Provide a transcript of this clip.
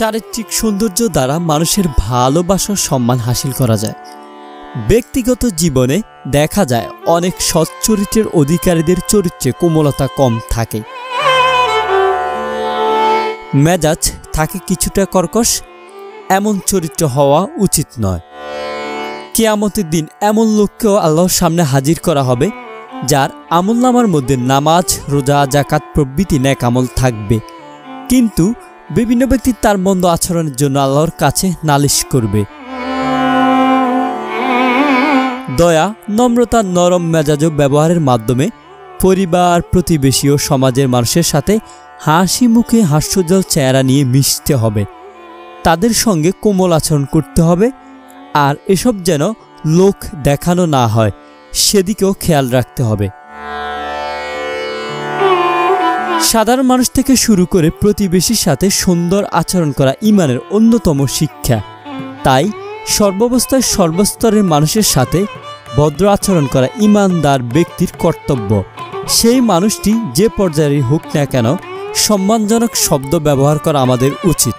চারিত্রিক সৌন্দর্য দ্বারা মানুষের ভালোবাসা সম্মান হাসিল করা যায়। ব্যক্তিগত জীবনে দেখা যায় অনেক সৎ চরিত্রের অধিকারীদের চরিত্রে কোমলতা কম থাকে, মেজাজ থাকে কিছুটা কর্কশ, এমন চরিত্র হওয়া উচিত নয়। কিয়ামতের দিন এমন লোককেও আল্লাহর সামনে হাজির করা হবে যার আমলনামার মধ্যে নামাজ, রোজা, যাকাত প্রভৃতি নেক আমল থাকবে, কিন্তু বিভিন্ন ব্যক্তি তার মন্দ আচরণের জন্য আল্লাহর কাছে নালিশ করবে। দয়া, নম্রতা, নরম মেজাজ ব্যবহারের মাধ্যমে পরিবার, প্রতিবেশী ও সমাজের মানুষের সাথে হাসি মুখে হাস্যোজ্জ্বল চেহারা নিয়ে মিশতে হবে, তাদের সঙ্গে কোমল আচরণ করতে হবে, আর এসব যেন লোক দেখানো না হয় সেদিকেও খেয়াল রাখতে হবে। সাধারণ মানুষ থেকে শুরু করে প্রতিবেশীর সাথে সুন্দর আচরণ করা ঈমানের অন্যতম শিক্ষা। তাই সর্বাবস্থায় সর্বস্তরের মানুষের সাথে ভদ্র আচরণ করা ঈমানদার ব্যক্তির কর্তব্য। সেই মানুষটি যে পর্যায়েরই হোক না কেন সম্মানজনক শব্দ ব্যবহার করা আমাদের উচিত।